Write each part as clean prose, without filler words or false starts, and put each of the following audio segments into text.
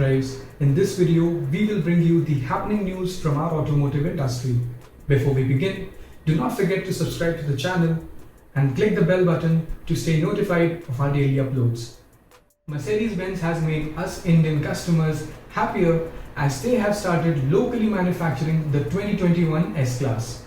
guys, in this video we will bring you the happening news from our automotive industry. Before we begin, do not forget to subscribe to the channel and click the bell button to stay notified of our daily uploads. Mercedes-Benz has made us Indian customers happier as they have started locally manufacturing the 2021 S-Class.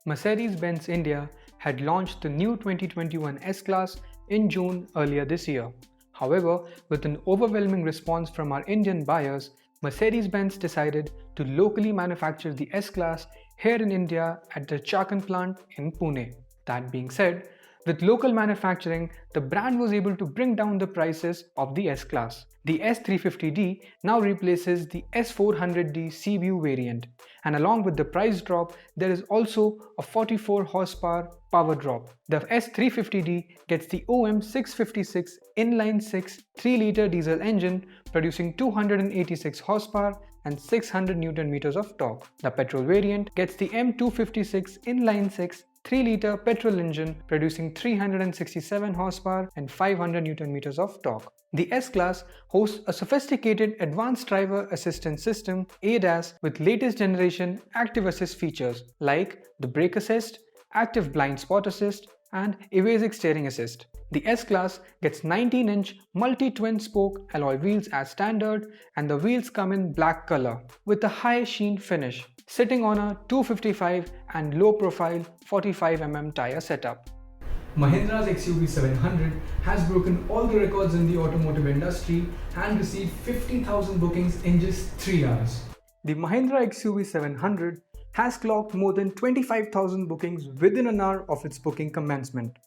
Mercedes-Benz India had launched the new 2021 S-Class in June earlier this year. However, with an overwhelming response from our Indian buyers, Mercedes-Benz decided to locally manufacture the S-Class here in India at the Chakan plant in Pune. That being said, with local manufacturing, the brand was able to bring down the prices of the S-Class. The S350D now replaces the S400D CBU variant, and along with the price drop, there is also a 44 horsepower power drop. The S350D gets the OM656 inline-6 3-liter diesel engine producing 286 horsepower and 600 Nm of torque. The petrol variant gets the M256 inline-6 3-liter petrol engine producing 367 horsepower and 500 Nm of torque. The S-Class hosts a sophisticated Advanced Driver Assistance System ADAS with latest generation active assist features like the brake assist, active blind spot assist, and evasive steering assist. The S-Class gets 19-inch multi-twin spoke alloy wheels as standard, and the wheels come in black color with a high sheen finish, sitting on a 255 and low profile 45mm tire setup. Mahindra's XUV700 has broken all the records in the automotive industry and received 50,000 bookings in just 3 hours. The Mahindra XUV700 has clocked more than 25,000 bookings within an hour of its booking commencement,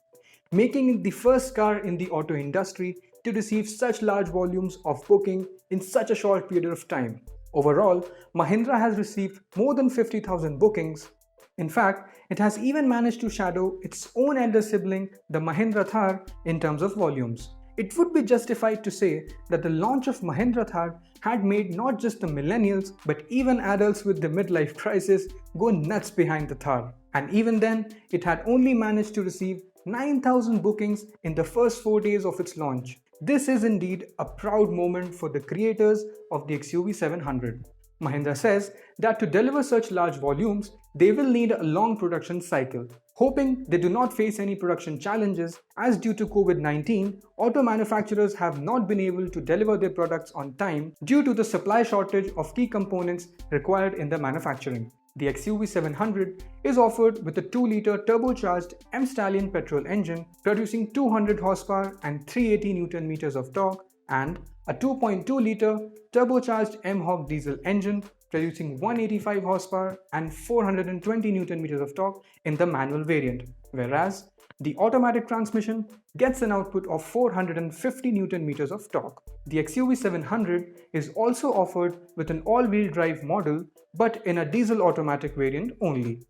making it the first car in the auto industry to receive such large volumes of booking in such a short period of time. Overall, Mahindra has received more than 50,000 bookings. In fact, it has even managed to shadow its own elder sibling, the Mahindra Thar, in terms of volumes. It would be justified to say that the launch of Mahindra Thar had made not just the millennials but even adults with the midlife crisis go nuts behind the Thar. And even then, it had only managed to receive 9,000 bookings in the first 4 days of its launch. This is indeed a proud moment for the creators of the XUV700. Mahindra says that to deliver such large volumes, they will need a long production cycle. Hoping they do not face any production challenges, as due to COVID-19, auto manufacturers have not been able to deliver their products on time due to the supply shortage of key components required in the manufacturing. The XUV700 is offered with a 2-liter turbocharged M-Stallion petrol engine producing 200 horsepower and 380 Nm of torque, and a 2.2-liter turbocharged M-Hawk diesel engine producing 185 horsepower and 420 Nm of torque in the manual variant, whereas the automatic transmission gets an output of 450 Nm of torque. The XUV700 is also offered with an all-wheel drive model but in a diesel automatic variant only.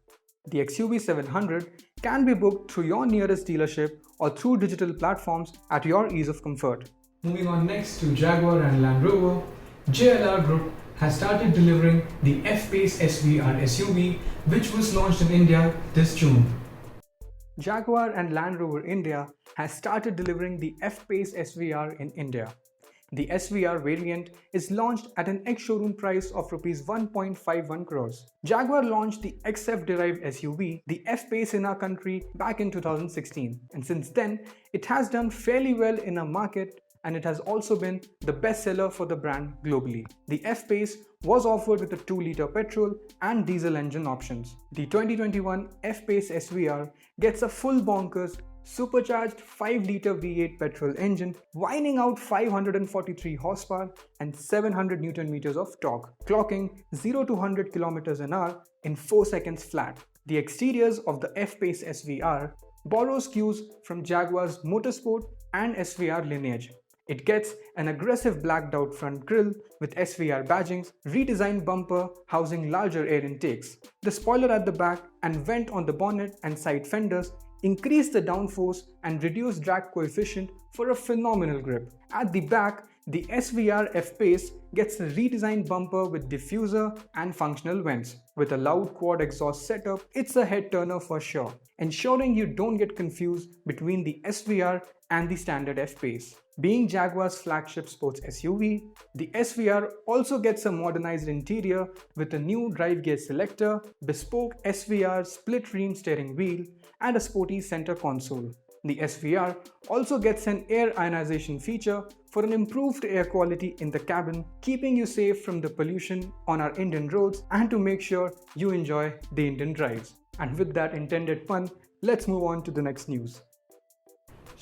The XUV700 can be booked through your nearest dealership or through digital platforms at your ease of comfort. Moving on next to Jaguar and Land Rover, JLR Group has started delivering the F-Pace SVR SUV, which was launched in India this June. Jaguar and Land Rover India has started delivering the F-Pace SVR in India. The SVR variant is launched at an ex-showroom price of Rs 1.51 crores. Jaguar launched the XF-derived SUV, the F-Pace, in our country back in 2016, and since then it has done fairly well in our market, and it has also been the bestseller for the brand globally. The F-Pace was offered with a 2-liter petrol and diesel engine options. The 2021 F-Pace SVR gets a full bonkers supercharged 5-liter V8 petrol engine whining out 543 horsepower and 700 Nm of torque, clocking 0 to 100 km an hour in 4 seconds flat. The exteriors of the F-Pace SVR borrows cues from Jaguar's Motorsport and SVR lineage. It gets an aggressive blacked out front grille with SVR badgings, redesigned bumper housing larger air intakes. The spoiler at the back and vent on the bonnet and side fenders increase the downforce and reduce drag coefficient for a phenomenal grip. At the back, the SVR F-Pace gets a redesigned bumper with diffuser and functional vents. With a loud quad exhaust setup, it's a head turner for sure, ensuring you don't get confused between the SVR and the standard F-Pace. Being Jaguar's flagship sports SUV, the SVR also gets a modernized interior with a new drive gear selector, bespoke SVR split rim steering wheel, and a sporty center console. The SVR also gets an air ionization feature for an improved air quality in the cabin, keeping you safe from the pollution on our Indian roads and to make sure you enjoy the Indian drives. And with that intended pun, let's move on to the next news.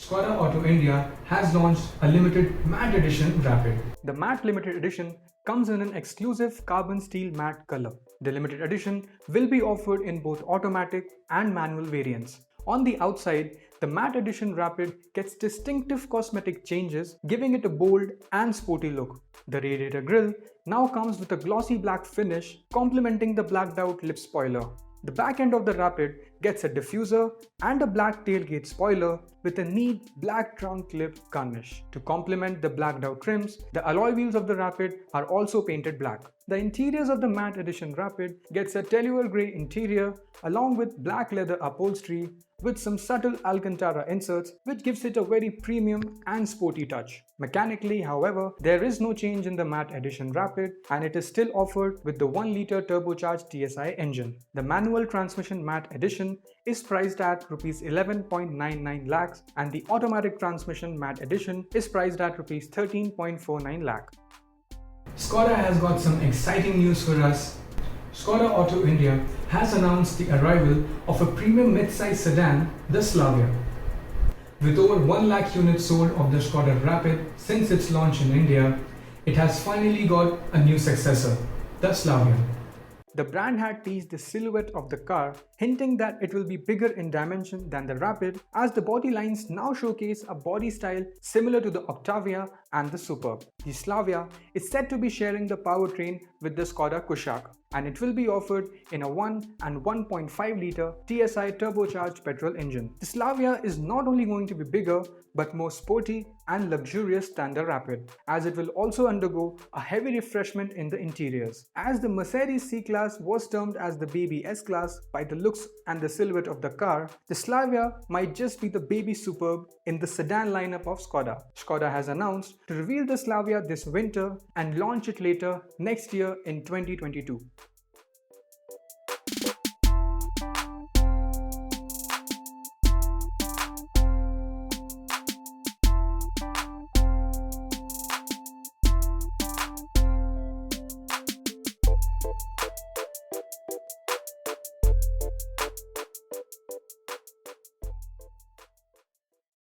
Skoda Auto India has launched a limited matte edition Rapid. The matte limited edition comes in an exclusive carbon steel matte color. The limited edition will be offered in both automatic and manual variants. On the outside, the matte edition Rapid gets distinctive cosmetic changes, giving it a bold and sporty look. The radiator grille now comes with a glossy black finish, complementing the blacked out lip spoiler. The back end of the Rapid gets a diffuser and a black tailgate spoiler with a neat black trunk clip garnish. To complement the blacked out trims, the alloy wheels of the Rapid are also painted black. The interiors of the matte edition Rapid gets a tellure grey interior along with black leather upholstery with some subtle Alcantara inserts, which gives it a very premium and sporty touch. Mechanically, however, there is no change in the matte edition Rapid and it is still offered with the 1-litre turbocharged TSI engine. The manual transmission matte edition is priced at Rs 11.99 lakhs and the automatic transmission matte edition is priced at Rs 13.49 lakh. Skoda has got some exciting news for us. Skoda Auto India has announced the arrival of a premium mid-size sedan, the Slavia. With over 1 lakh units sold of the Skoda Rapid since its launch in India, it has finally got a new successor, the Slavia. The brand had teased the silhouette of the car, hinting that it will be bigger in dimension than the Rapid, as the body lines now showcase a body style similar to the Octavia and the Superb. The Slavia is said to be sharing the powertrain with the Skoda Kushaq, and it will be offered in a 1 and 1.5 litre TSI turbocharged petrol engine. The Slavia is not only going to be bigger but more sporty and luxurious than the Rapid, as it will also undergo a heavy refreshment in the interiors. As the Mercedes C-Class was termed as the baby S-Class by the looks and the silhouette of the car, the Slavia might just be the baby Superb in the sedan lineup of Skoda. Skoda has announced to reveal the Slavia this winter and launch it later next year in 2022.